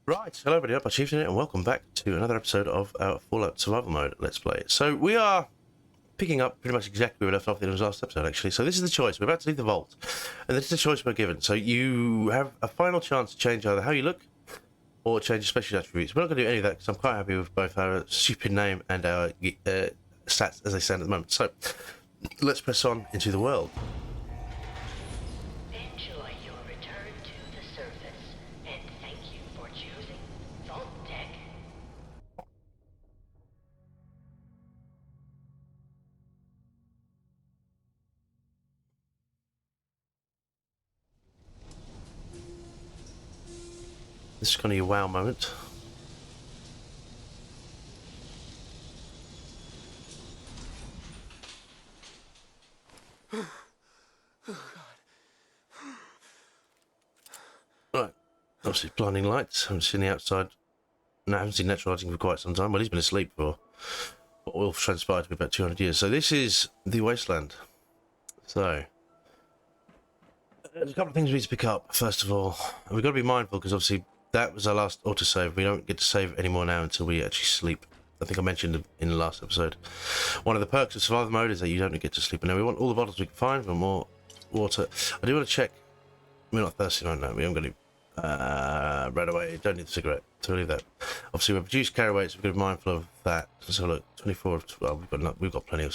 Right, hello everybody, Nutbar Chieftain here, and welcome back to another episode of our Fallout Survival Mode Let's Play. So we are picking up pretty much exactly where we left off in the last episode, actually. So this is the choice. We're about to leave the vault, and this is the choice we're given. So you have a final chance to change either how you look or change your special attributes. We're not going to do any of that because I'm quite happy with both our stupid name and our stats as they stand at the moment. So let's press on into the world. Enjoy your return to the surface, and thank you for choosing Vault Deck. This is kind of your wow moment. Right, obviously blinding lights. I haven't seen the outside. No, I haven't seen natural lighting for quite some time. Well, he's been asleep for what will transpire to be about 200 years. So this is the wasteland. So there's a couple of things we need to pick up. First of all, and we've got to be mindful because obviously that was our last autosave. We don't get to save anymore now until we actually sleep. I think I mentioned in the last episode. One of the perks of survival mode is that you don't get to sleep. And now we want all the bottles we can find for more water. I do want to check. We're not thirsty right now. We haven't got any. Right away. Don't need the cigarette. So we'll leave that. Obviously, we've reduced carry weights. We've got to be mindful of that. So look, 24 of 12. We've got plenty of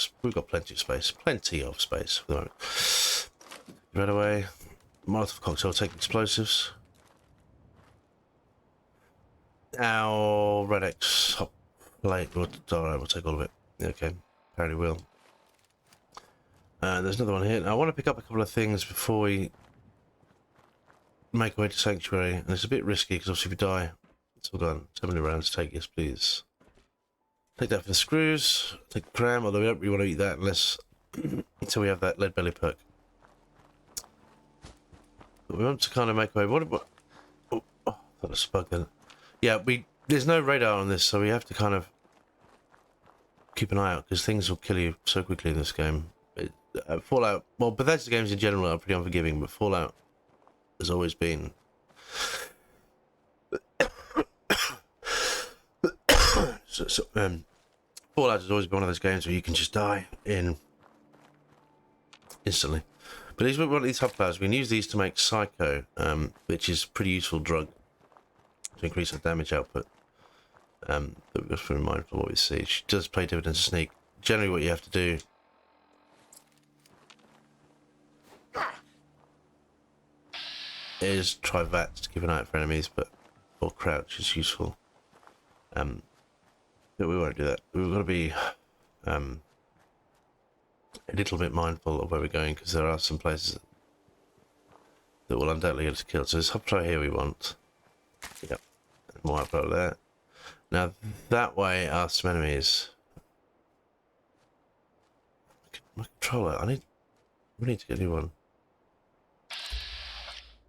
space. Plenty of space for the moment. Right away. Molotov cocktail. Take explosives. Our Red X hot plate. We'll take all of it. Okay. Apparently we'll. There's another one here. Now, I want to pick up a couple of things before we make our way to Sanctuary, and it's a bit risky because obviously if we die, it's all gone. 70 rounds, take, yes please. Take that for the screws, take the cram, although we don't really want to eat that unless until we have that lead belly perk. But we want to kind of make our way. What oh, I thought it was a bug then. Yeah, there's no radar on this, so we have to kind of keep an eye out because things will kill you so quickly in this game. Fallout, well, Bethesda games in general are pretty unforgiving, but Fallout has always been Fallout has always been one of those games where you can just die in instantly. But these one of these hub powers, we can use these to make Psycho, which is a pretty useful drug to increase our damage output. But we've got to be mindful of what we see. She does play dividends to sneak. Generally what you have to do is try VATS to keep an eye out for enemies, or crouch is useful. But we won't do that. We've got to be a little bit mindful of where we're going because there are some places that will undoubtedly get us killed. So this hub flow here we want. Yep. More hub flow there. Now that way are some enemies. My controller. We need to get a new one.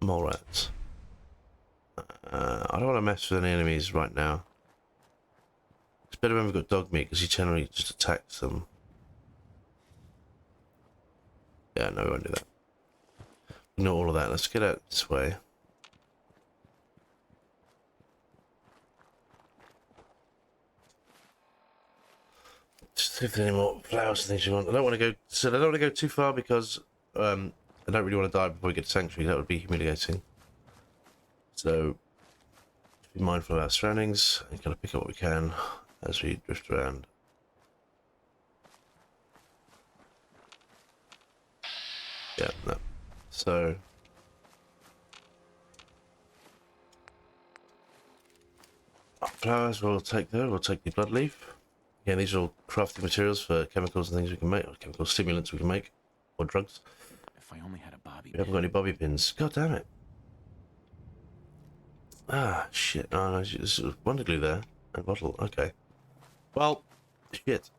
Mole rats. I don't want to mess with any enemies right now. It's better when we've got dog meat because he generally just attacks them. Yeah, no, we won't do that. Ignore all of that. Let's get out this way. Just see if there's any more flowers and things you want. I don't want to go. So I don't want to go too far because I don't really want to die before we get to Sanctuary. That would be humiliating. So just be mindful of our surroundings and kind of pick up what we can as we drift around. Yeah, no. So flowers, we'll take those. We'll take the blood leaf. Again, these are all crafting materials for chemicals and things we can make, or chemical stimulants we can make, or drugs. If I only had a bobby We haven't got any bobby pins. God damn it. Ah, shit. Oh, no, there's wonder glue there. A bottle. Okay. Well, shit.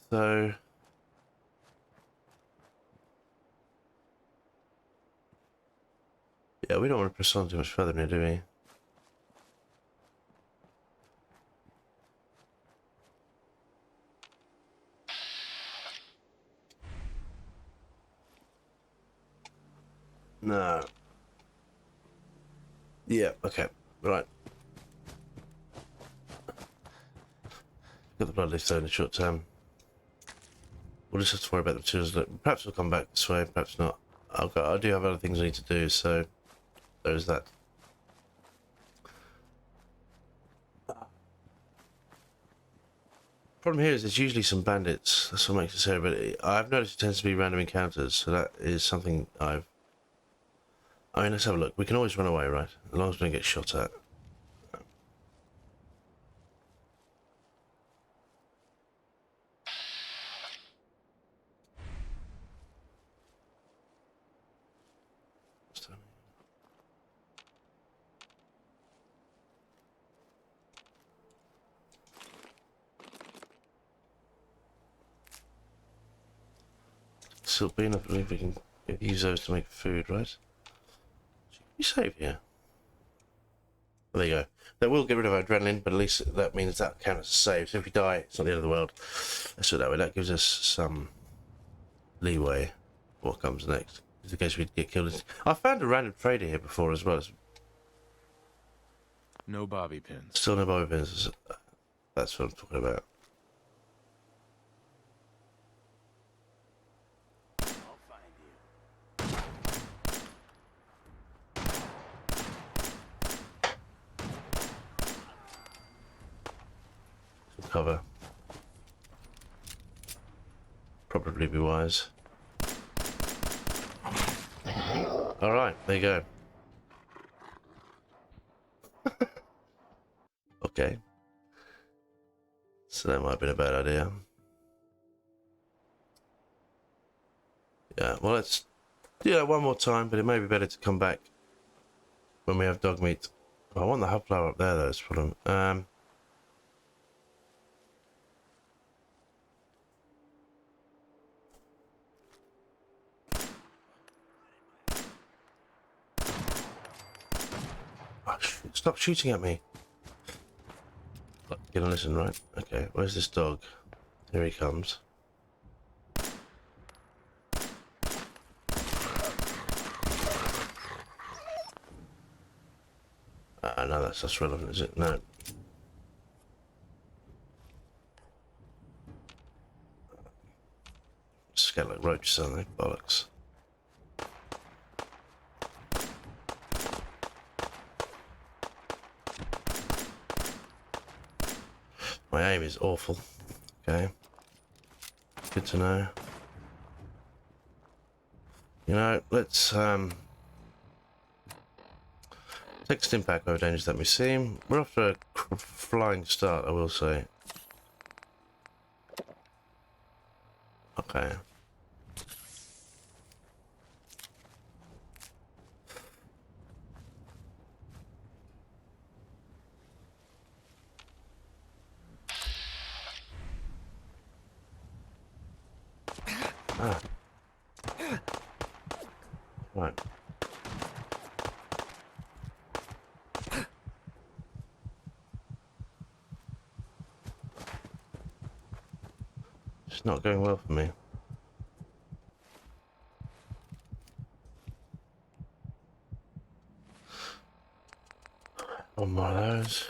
So yeah, we don't want to press on too much further now, do we? No. Yeah, okay. Right. Get the bloodleaf though in the short term. We'll just have to worry about the materials. Perhaps we'll come back this way, perhaps not. I do have other things I need to do, so there's that. Problem here is there's usually some bandits. That's what makes it scary, but I've noticed it tends to be random encounters, so that is something I mean, let's have a look. We can always run away, right? As long as we don't get shot at. Still being, I believe we can use those to make food, right? You save here. Well, there you go. That will get rid of our adrenaline, but at least that means that counts as a save. So if we die, it's not the end of the world. Let's do it that way. That gives us some leeway for what comes next. Just in case we get killed. I found a random trader here before as well. No bobby pins. Still no bobby pins. That's what I'm talking about. Cover. Probably be wise. Alright, there you go. Okay. So that might have been a bad idea. Yeah, well, let's do that one more time, but it may be better to come back when we have dog meat. I want the hub flower up there, though, that's the problem. Oh, stop shooting at me. Get on, listen, right? Okay, where's this dog? Here he comes. No, that's relevant, is it? No. Scared like roaches, aren't they? Bollocks. My aim is awful. Okay. Good to know. You know, let's take a stim pack over dangers that we seem. We're off to a flying start, I will say. Okay. Ah. Right. It's not going well for me. One more of those.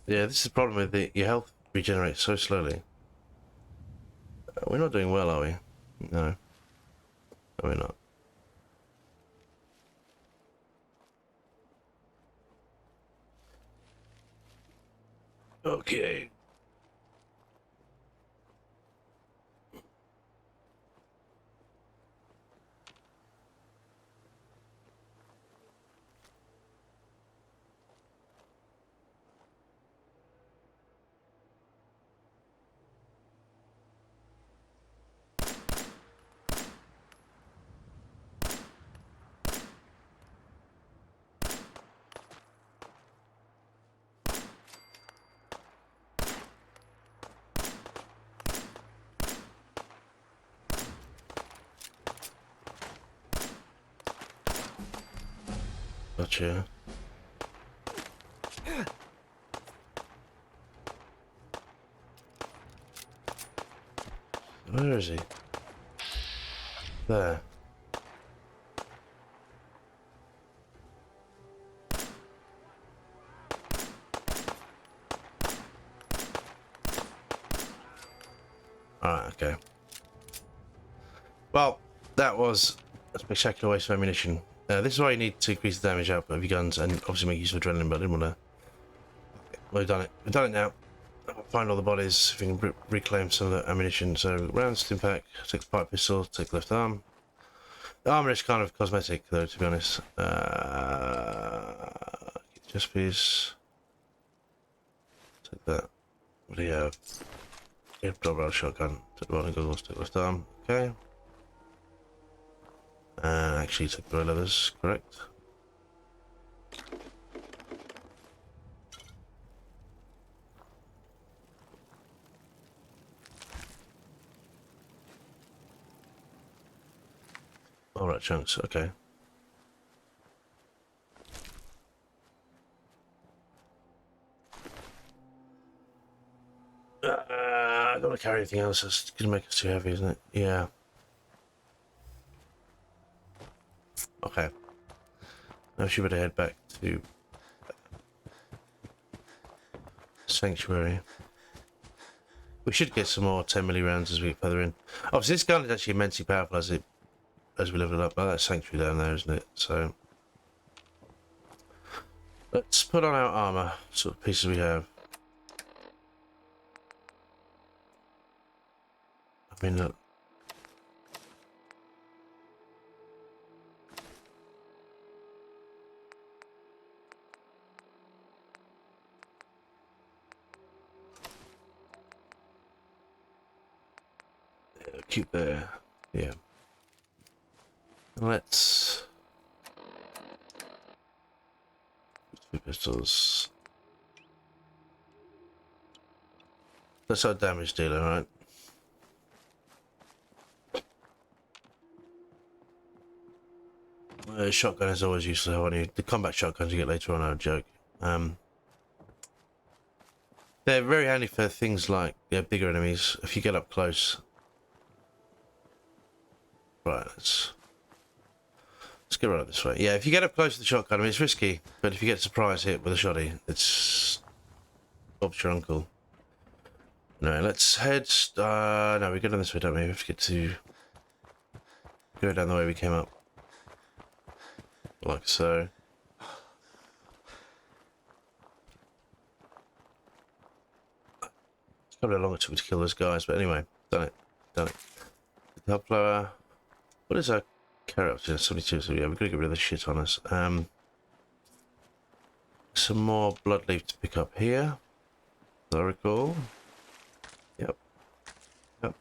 Yeah, this is the problem with your health regenerates so slowly. We're not doing well, are we? No. No, we're not. Okay. Gotcha. Where is he? There. Okay. Well, that was a spectacular waste of ammunition. This is why you need to increase the damage output of your guns and obviously make use of adrenaline, but I didn't want to... Well, we've done it. We've done it now. Find all the bodies, if we can reclaim some of the ammunition. So, rounds to impact, take the pipe pistol, take the left arm. The armor is kind of cosmetic, though, to be honest. Just please... Take that. What do you have? Yeah, double barrel shotgun. Take the bottom goggles, take the left arm. Okay. Actually, take the right leathers, correct? Alright, chunks, okay. I don't want to carry anything else, that's going to make us too heavy, isn't it? Yeah. Okay. Now she better head back to Sanctuary. We should get some more 10mm rounds as we get further in. Obviously, this gun is actually immensely powerful as we level it up. Oh, that's Sanctuary down there, isn't it? So let's put on our armor, sort of pieces we have. I mean, look. Keep there. Yeah. Let's... Two pistols. That's our damage dealer, right? Shotgun is always useful. The combat shotguns you get later on are a joke. They're very handy for things like bigger enemies. If you get up close. Right, let's get right up this way. Yeah, if you get up close to the shotgun, I mean, it's risky, but if you get a surprise hit with a shotty, it's Bob's your uncle. No, let's head... no, we go down this way, don't we? We have to get to... Go down the way we came up. Like so. It's probably a longer took me to kill those guys, but anyway, done it. Done it. The top blower. What is our carry up to? 72, so yeah, we're gonna get rid of this shit on us. Some more blood leaf to pick up here. As I recall. Yep. Yep.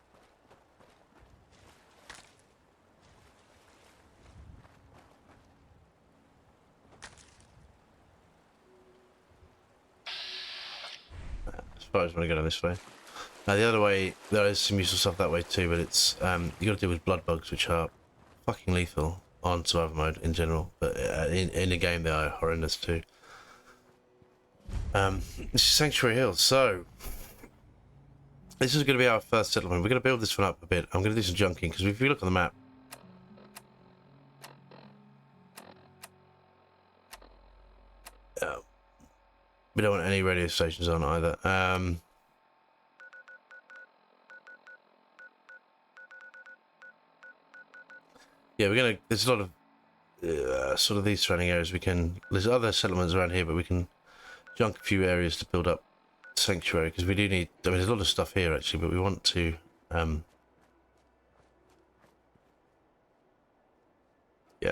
I suppose I'm gonna go down this way. Now the other way, there is some useful stuff that way too, but it's you got to deal with blood bugs, which are fucking lethal on survival mode in general, but in the game they are horrendous too. This is Sanctuary Hills, so this is going to be our first settlement. We're going to build this one up a bit. I'm going to do some junking because if you look on the map, we don't want any radio stations on either. Yeah, there's a lot of sort of these surrounding areas. There's other settlements around here, but we can junk a few areas to build up Sanctuary because we do need. I mean, there's a lot of stuff here actually, but we want to. Yeah,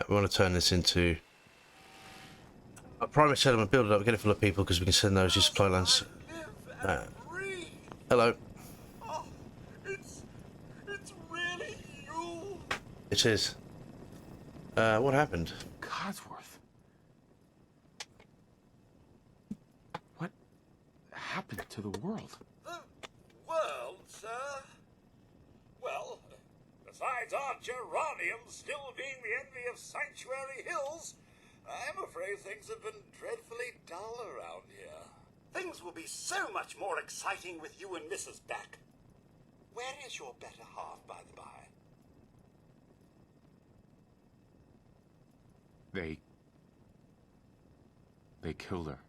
we want to turn this into a primary settlement, build it up, get it full of people because we can send those to supply lines. Hello. Oh, it's really you. It is. What happened? Codsworth. What happened to the world? The world, sir? Well, besides our geraniums still being the envy of Sanctuary Hills, I'm afraid things have been dreadfully dull around here. Things will be so much more exciting with you and Mrs. back. Where is your better half, by the by? They killed her.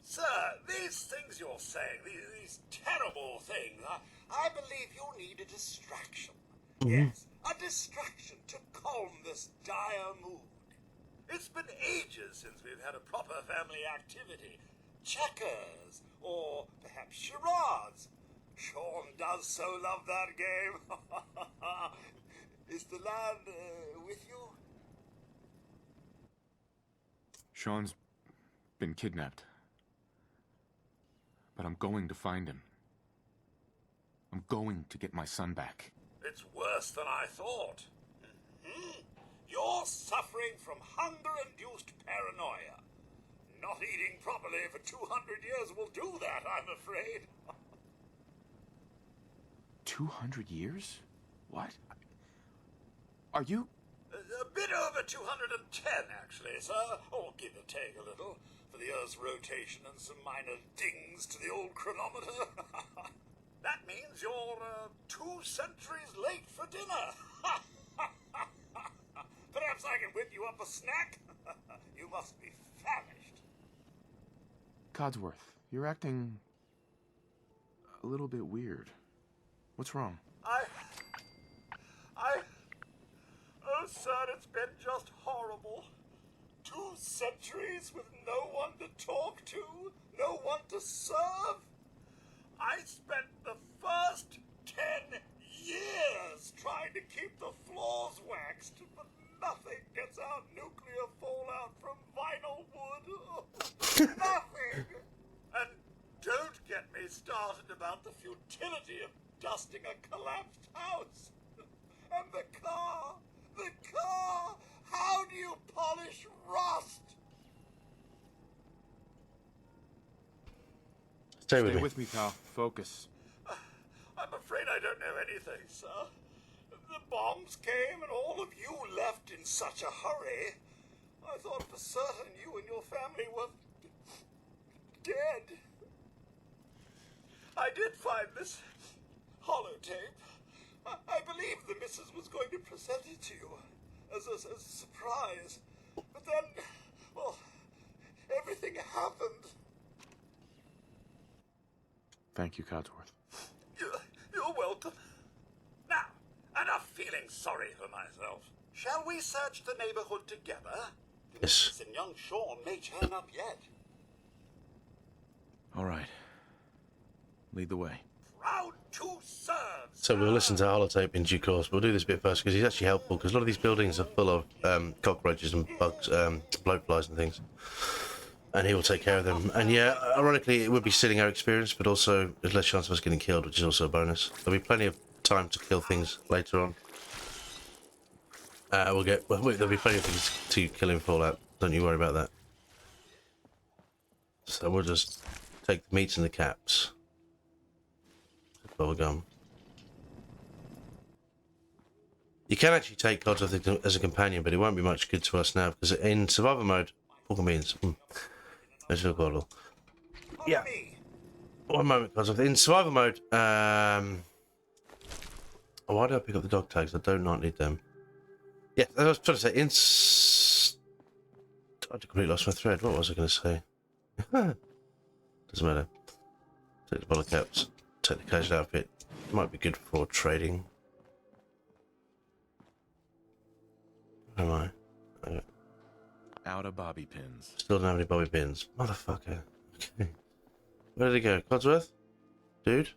Sir, these things you're saying, these terrible things, I believe you need a distraction. Yes, a distraction to calm this dire mood. It's been ages since we've had a proper family activity. Checkers, or perhaps charades. Sean does so love that game. Is the lad with you? Sean's been kidnapped. But I'm going to find him. I'm going to get my son back. It's worse than I thought. You're suffering from hunger-induced paranoia. Not eating properly for 200 years will do that, I'm afraid. 200 years? What? Are you... A bit over 210, actually, sir. Or give or take a little, for the Earth's rotation and some minor dings to the old chronometer. That means you're 2 centuries late for dinner. Perhaps I can whip you up a snack? You must be famished. Codsworth, you're acting... a little bit weird. What's wrong? Oh, sir, it's been just horrible. 2 centuries with no one to talk to, no one to serve. I spent the first 10 years trying to keep the floors waxed, but nothing gets out nuclear fallout from vinyl wood. Nothing! And don't get me started about the futility of dusting a collapsed house. And the car! How do you polish rust? Stay Stay with with me, pal. Focus. I'm afraid I don't know anything, sir. The bombs came and all of you left in such a hurry. I thought for certain you and your family were dead. I did find this holotape. I believe the missus was going to present it to you as a surprise. But then, well, everything happened. Thank you, Codsworth. You're welcome. Now, enough feeling sorry for myself. Shall we search the neighborhood together? Yes. And young Sean may turn up yet. All right. Lead the way. Proud to serve. So we'll listen to holotape in due course. We'll do this bit first because he's actually helpful, because a lot of these buildings are full of cockroaches and bugs, blowflies and things. And he will take care of them. And yeah, ironically, it would be stealing our experience, but also there's less chance of us getting killed, which is also a bonus. There'll be plenty of time to kill things later on. There'll be plenty of things to kill in Fallout. Don't you worry about that. So we'll just take the meats and the caps. Bubblegum. You can actually take Codsworth as a companion, but it won't be much good to us now, because in survivor mode, pork and beans. There's your bottle. Yeah. One moment, Codsworth. In survivor mode, why did I pick up the dog tags? I do not need them. Yeah, I was trying to say, I completely lost my thread. What was I going to say? Doesn't matter. Take the bottle caps. Take the casual outfit. Might be good for trading. Where am I? Okay. Out of bobby pins. Still don't have any bobby pins. Motherfucker. Okay. Where did he go? Codsworth? Dude?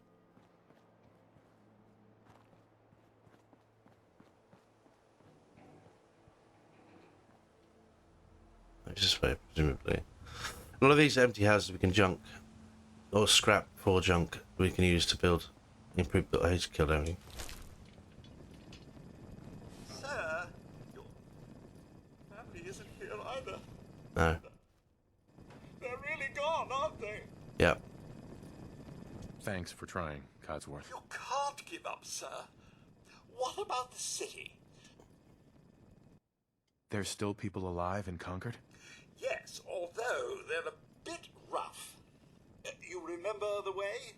This way, presumably. A lot of these empty houses we can junk. Or scrap for junk we can use to build improved. I hate to kill everything. Sir, your family isn't here either. No. They're really gone, aren't they? Yeah. Thanks for trying, Codsworth. You can't give up, sir. What about the city? There's still people alive in Concord? Yes, although they're a bit rough. You remember the way?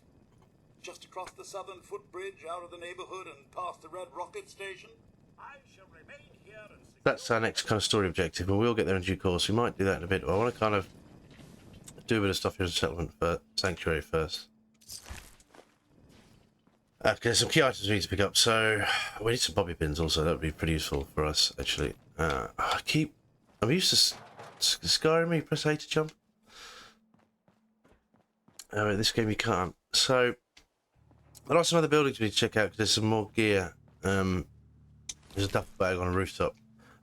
Just across the southern footbridge, out of the neighborhood, and past the Red Rocket Station? I shall remain here and... That's our next kind of story objective, and we'll get there in due course. We might do that in a bit. I want to kind of do a bit of stuff here in settlement, but sanctuary first. Okay, there's some key items we need to pick up. So we need some bobby pins also. That would be pretty useful for us, actually. I'm used to Skyrim. You press A to jump. Oh, this game you can't. So there are some other buildings we need to check out because there's some more gear. There's a duffel bag on a rooftop,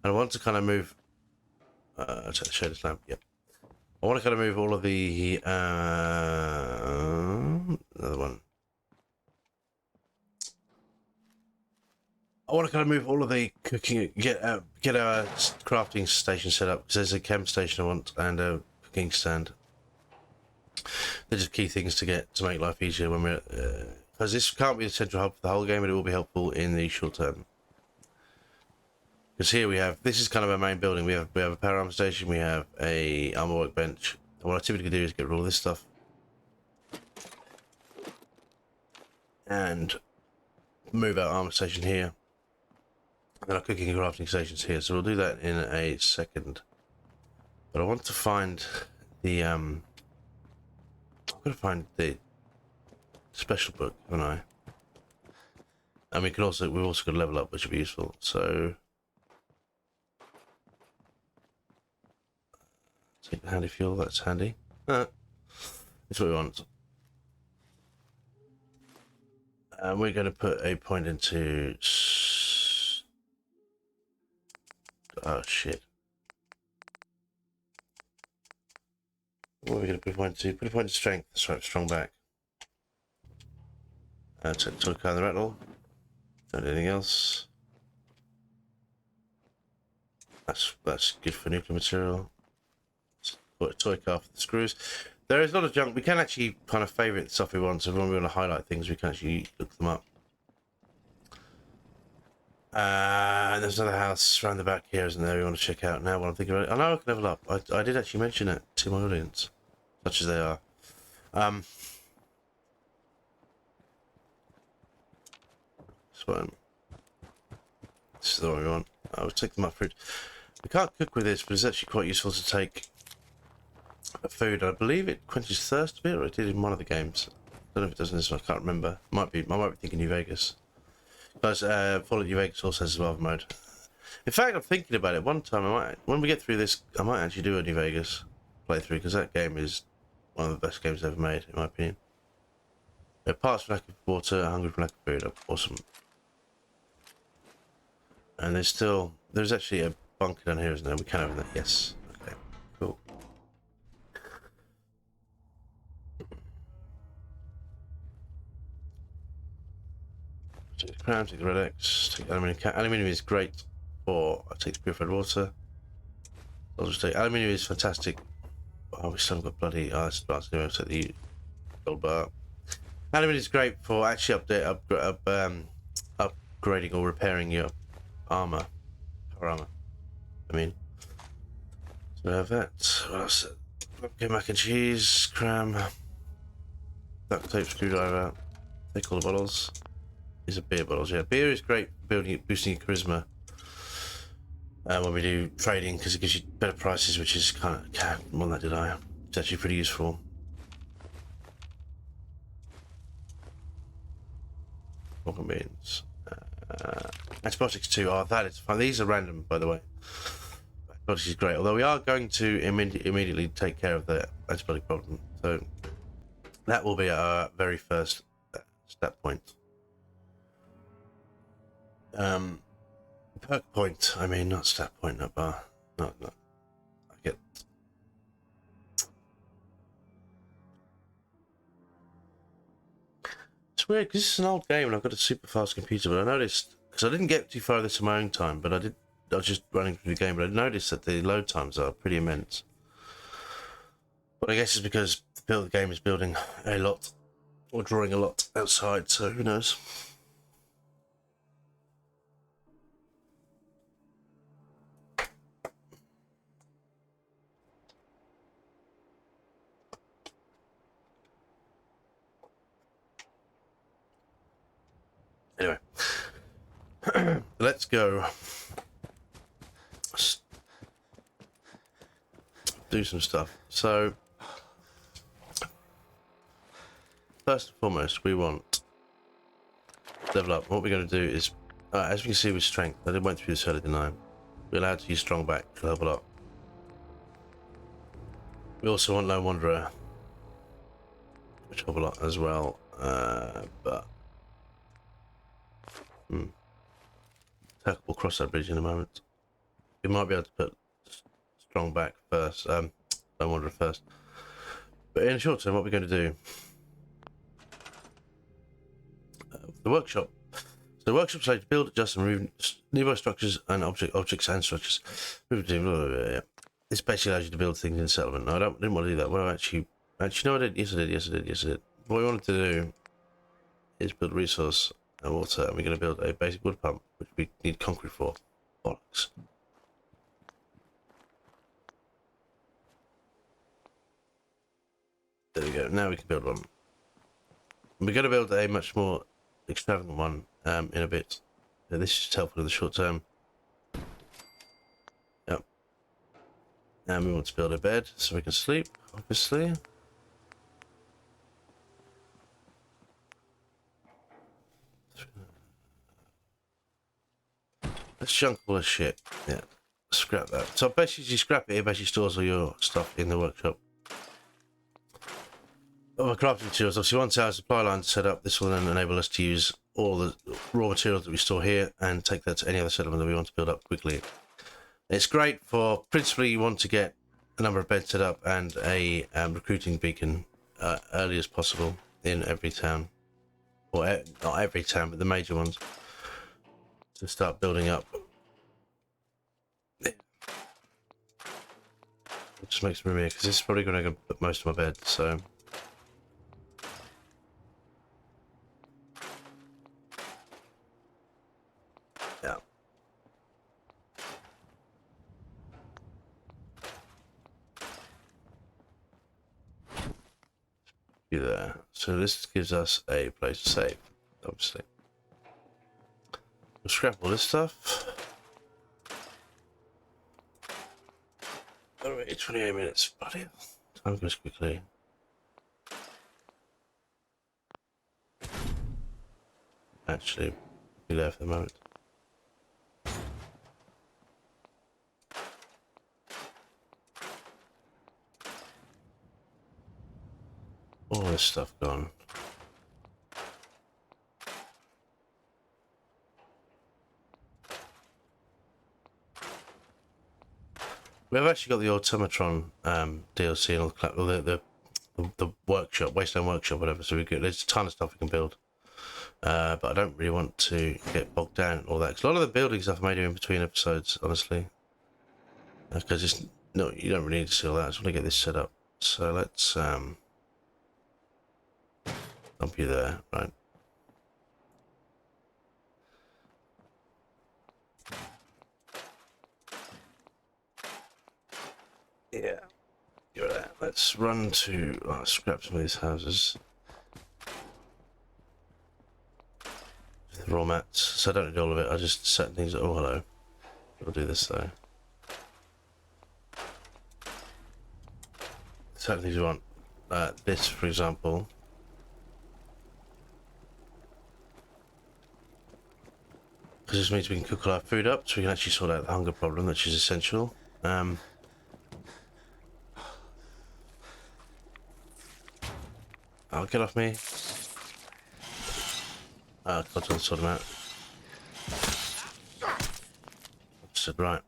and I want to kind of move. I'll check the shaders lamp. Yep. I want to kind of move all of the another one. I want to kind of move all of the cooking, get our crafting station set up because there's a chem station I want and a cooking stand. They're just key things to get to make life easier when we're because this can't be the central hub for the whole game, but it will be helpful in the short term. Because here we have, this is kind of our main building. We have a power armor station, we have a armor workbench. And what I typically do is get rid of all this stuff and move our armor station here. And then our cooking and crafting stations here. So we'll do that in a second. But I want to find the I've got to find the special book, haven't I? And we've also got to level up, which will be useful. So take the handy fuel, that's handy. That's what we want. And we're going to put a point into... Oh, shit. What are we going to put a point to? Put a point to strength. That's right, strong back. Take the toy car and the rattle. Don't do anything else. That's good for nuclear material. Put a toy car for the screws. There is a lot of junk. We can actually kind of favourite the stuff we want, so when we want to highlight things, we can actually look them up. And there's another house around the back here, isn't there? We want to check out now. What I'm thinking about it. I know I can level up. I did actually mention it to my audience, such as they are. So this is the one we want. I would take them up fruit. We can't cook with this, but it's actually quite useful to take food. I believe it quenches thirst a bit, or it did in one of the games. I don't know if it does in this one. I can't remember. I might be thinking New Vegas. Guys, Fallout New Vegas also has survival mode. In fact, I'm thinking about it. One time, when we get through this, I might actually do a New Vegas playthrough because that game is one of the best games ever made, in my opinion. Parts for lack of water, hungry for lack of food. Awesome. And there's actually a bunker down here, isn't there? We can open that. Yes. Okay. Cool. Take the crown, take the red X, take aluminium. Aluminium is great for. I take the purified water. I'll just take aluminium is fantastic. Oh, we still haven't got bloody ice bars anyway. I'll take the gold bar. Aluminium is great for actually upgrading or repairing your armor. Power armor. I mean. So we have that. What else? Okay, mac and cheese, cram, duct tape, screwdriver. Take all the bottles. These are beer bottles, yeah. Beer is great for boosting your charisma when we do trading because it gives you better prices, which is kind of more than that did I. It's actually pretty useful. Welcome beans. Antibiotics too. Oh, that is fun. These are random, by the way. Antibiotics is great. Although we are going to immediately take care of the antibiotic problem, so that will be our very first stat point. Perk point. I mean, not stat point, not bar. Not. I get. It's weird because this is an old game and I've got a super fast computer, but I noticed because I didn't get too far this in my own time, but I was just running through the game, but I noticed that the load times are pretty immense. But I guess it's because the game is building a lot or drawing a lot outside, so who knows. Anyway, let's go do some stuff. So first and foremost, we want level up. What we're going to do is, as we can see with strength, I went through this earlier, didn't I? We're allowed to use strong back to level up. We also want Lone Wanderer, which help a lot as well. But we'll cross that bridge in a moment. We might be able to put strong back first, Lone Wanderer first. But in the short term, what we're going to do, the workshop. So the workshop's like to build, adjust, and remove nearby structures and objects and structures. This basically allows you to build things in settlement. No, didn't want to do that. What I actually no, I did. Yes, I did. Yes, I did. Yes, I did. What we wanted to do is build resource and water, and we're going to build a basic wood pump, which we need concrete for. Bollocks. There we go. Now we can build one. We're going to build a much more extravagant one in a bit. This is just helpful in the short term. Yep. And we want to build a bed so we can sleep, obviously. Let's junk all this shit. Yeah. Scrap that. So basically you scrap it, it basically stores all your stuff in the workshop. Our crafting materials, obviously once our supply line set up, this will then enable us to use all the raw materials that we store here and take that to any other settlement that we want to build up quickly. It's great for, principally you want to get a number of beds set up and a recruiting beacon early as possible in every town. Or not every town, but the major ones. To start building up. It just makes room here, because this is probably going to put most of my bed, so... Yeah. There. So this gives us a place to save, obviously. We'll scrap all this stuff. Alright, 28 minutes. Bloody hell. Time goes quickly. Actually, be there for the moment. All this stuff gone. We've actually got the Automatron DLC and all the workshop, Wasteland Workshop, whatever. So there's a ton of stuff we can build. But I don't really want to get bogged down in all that. Cause a lot of the building stuff I may do in between episodes, honestly. Because it's no, you don't really need to see all that. I just want to get this set up. So let's dump you there, right? Yeah, you're there. Let's run to scrap some of these houses. The raw mats. So I don't need all of it. I just set things. Oh, hello. We'll do this though. Certain things we want. This, for example. Because this means we can cook all our food up, so we can actually sort out the hunger problem, which is essential. Oh, get off me. I'll try to sort them out. Said right.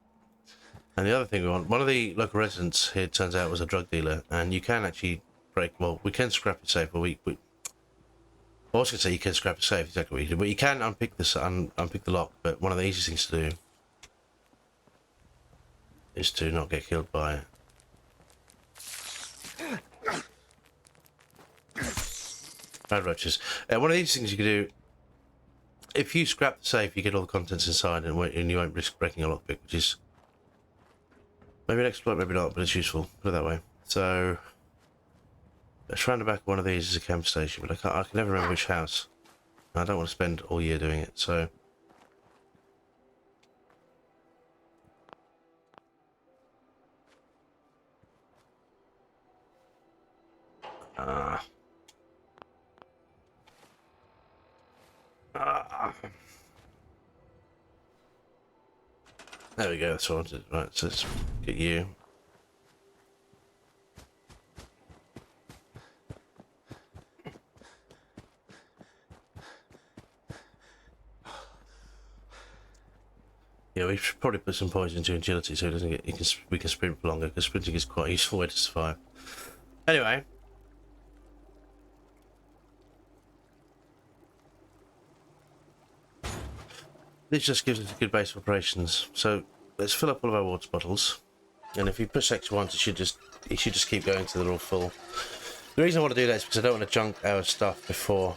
And the other thing we want, one of the local residents here turns out was a drug dealer, and you can actually break, well, we can scrap it safe, but I was going to say you can scrap it safe, exactly what you do, but you can unpick the lock, but one of the easiest things to do is to not get killed by bad roaches. One of these things you can do, if you scrap the safe, you get all the contents inside and you won't risk breaking a lockpick, which is maybe an exploit, maybe not, but it's useful, put it that way. So let's round the back of one of these as a camp station, but I can never remember which house. I don't want to spend all year doing it, so There we go, that's what I wanted. Right, so let's get you. Yeah, we should probably put some points into agility so he doesn't get. We can sprint for longer because sprinting is quite a useful way to survive. Anyway, this just gives us a good base of operations. So let's fill up all of our water bottles, and if you push X once, it should just keep going till they're all full. The reason I want to do that is because I don't want to junk our stuff before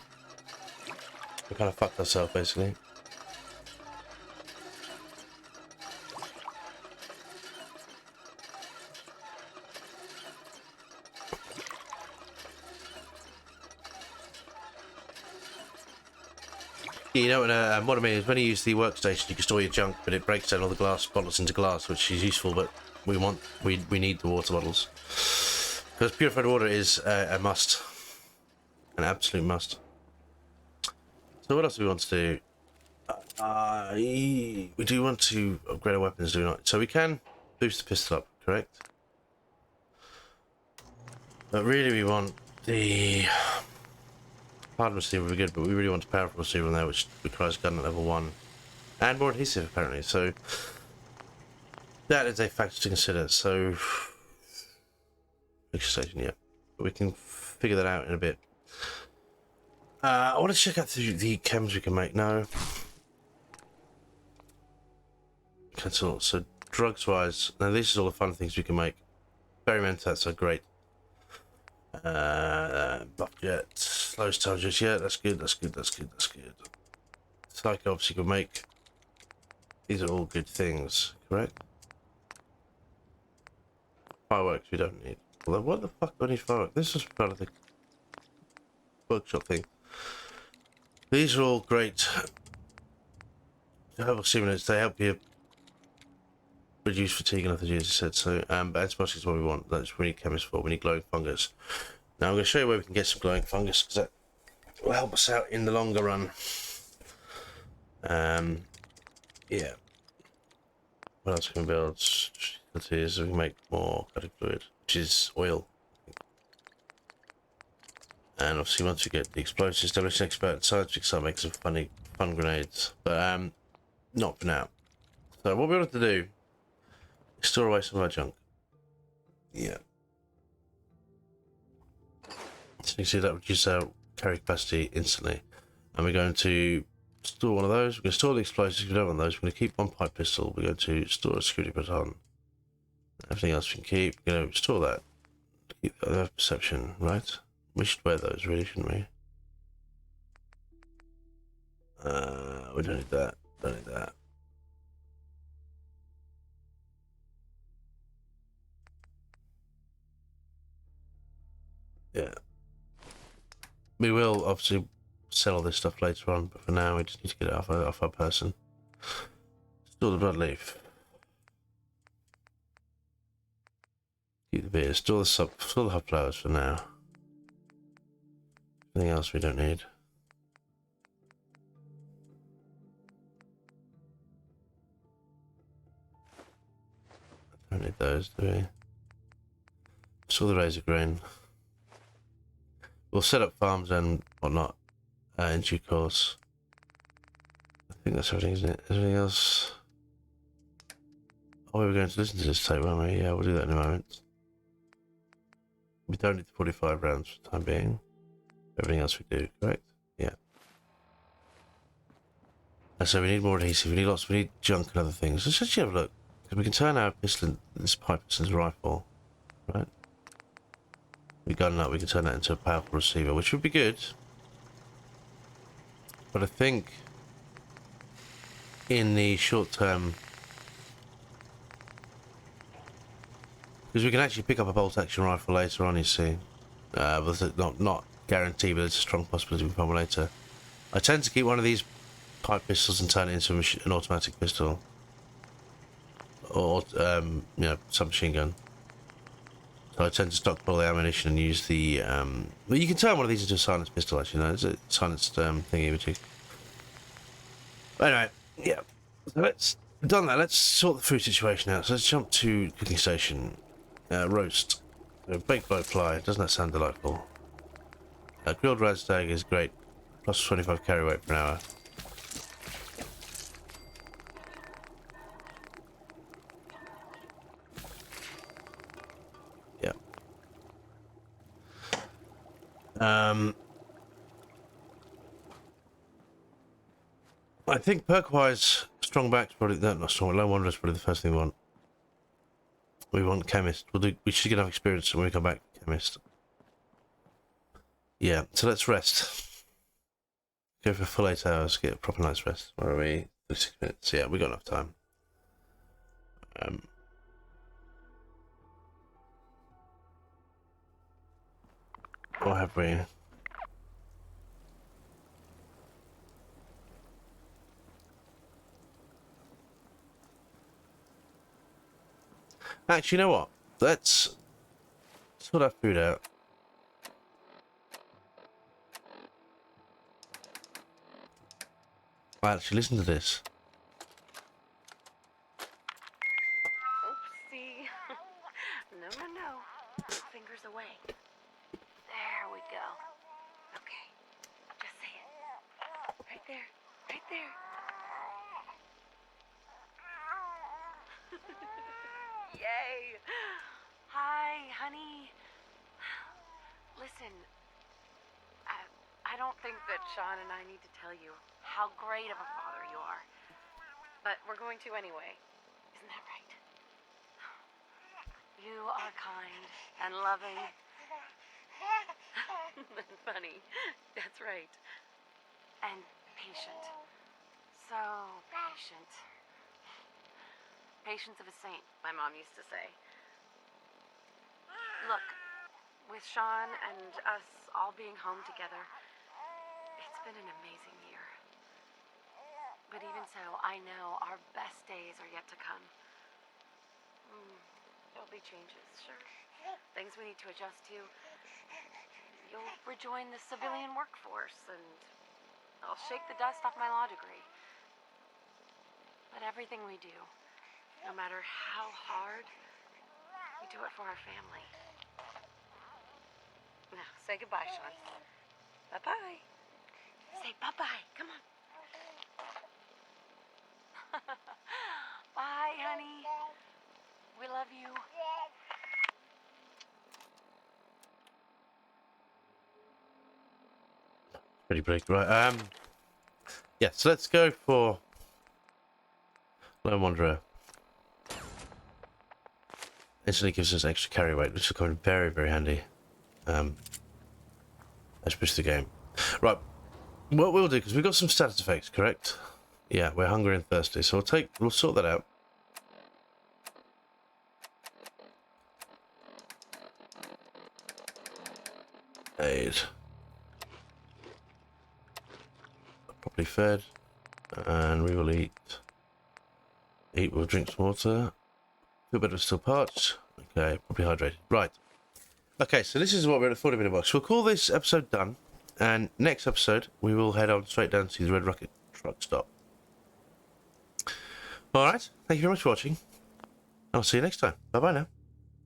we kind of fucked ourselves, basically. You know what I mean is when you use the workstation, you can store your junk, but it breaks down all the glass bottles into glass, which is useful. But we need the water bottles because purified water is a must, an absolute must. So what else do we want to do? We do want to upgrade our weapons, do we not? So we can boost the pistol up, correct? But really, we want the hardened receiver would be good, but we really want a powerful receiver on there, which requires gun at level 1 and more adhesive apparently. So that is a factor to consider. So fixture station, yeah, but we can figure that out in a bit. I want to check out the chems we can make now. Cancel. So drugs wise, now this is all the fun things we can make. Experimentats are great. Buff jet, slow charges, yeah, that's good. Psycho obviously can make. These are all good things, correct? Fireworks we don't need. Although what the fuck do I need fireworks? This was part of the workshop thing. These are all great herbal stimulants. They help you reduce fatigue and lethargy, as I said. So, but antibiotics is what we want. That's what we need chemists for. We need glowing fungus. Now I'm going to show you where we can get some glowing fungus because that will help us out in the longer run. Yeah. What else can we build? That is, we can make more cutting fluid, which is oil. And obviously, once we get the explosives, demolition expert, science, we can start making some fun grenades. But not for now. So what we want to do is store away some of our junk. Yeah. So you can see that reduces our carry capacity instantly. And we're going to store one of those. We're going to store the explosives. We don't want those. We're going to keep one pipe pistol. We're going to store a security baton. Everything else we can keep. We're going to store that. Keep that perception, right? We should wear those, really, shouldn't we? We don't need that. Don't need that. Yeah. We will obviously sell all this stuff later on, but for now we just need to get it off our person. Store the blood leaf. Keep the beer. Store the hot flowers for now. Anything else we don't need? Don't need those, do we? Store the razor grain. We'll set up farms and whatnot in due course. I think that's everything, isn't it? Anything else? Oh, we were going to listen to this tape, weren't we? Yeah, we'll do that in a moment. We don't need the 45 rounds for the time being. Everything else we do, correct? Yeah. And so we need more adhesive, we need junk and other things. Let's actually have a look. Because we can turn our pistol, this pipe piston's rifle, right? We gun up, we can turn that into a powerful receiver, which would be good. But I think in the short term, because we can actually pick up a bolt action rifle later on, you see. But not guaranteed, but it's a strong possibility we can find one later. I tend to keep one of these pipe pistols and turn it into an automatic pistol. Or, you know, submachine gun. So I tend to stockpile the ammunition and use the, well, you can turn one of these into a silenced pistol, actually, no? It's a silenced thingy, which you... But anyway, yeah. So let's We've done that. Let's sort the food situation out. So let's jump to cooking station. Roast. Baked blowfly. Doesn't that sound delightful? Grilled radstag is great. Plus 25 carry weight per hour. Yeah. I think perk-wise, strong back's probably not strong. Low wanderer's probably the first thing we want. We want chemist. We should get enough experience when we come back. Chemist. Yeah. So let's rest. Go for full 8 hours. Get a proper night's rest. Where are we? 36 minutes. Yeah, we got enough time. What have we? Actually, you know what? Let's sort our food out. Actually, listen to this. Oopsie. No, no, no. Fingers away. There we go. Okay. Just say it. Right there. Right there. Yay! Hi, honey. Listen, I don't think that Sean and I need to tell you how great of a father you are. But we're going to anyway. Isn't that right? You are kind and loving. And funny. That's right. And patient. So patient. Patience of a saint, my mom used to say. Look, with Sean and us all being home together, it's been an amazing year. But even so, I know our best days are yet to come. There'll be changes, sure. Things we need to adjust to. You'll rejoin the civilian workforce, and I'll shake the dust off my law degree. But everything we do, no matter how hard, we do it for our family. Now, say goodbye, Sean. Bye-bye. Say bye-bye. Come on. Bye, honey. We love you. Pretty bleak, right? Yeah, so let's go for Lone Wanderer. Instantly gives us extra carry weight, which will come in very, very handy. Let's push the game. Right, what we'll do, because we've got some status effects, correct? Yeah, we're hungry and thirsty, so we'll sort that out. Aid. Properly fed. And we will eat. We'll drink some water. Feel better, still parched. Okay, probably hydrated. Right. Okay, so this is what we're at 40 minute box. We'll call this episode done. And next episode, we will head on straight down to the Red Rocket truck stop. Alright, thank you very much for watching. I'll see you next time. Bye bye now.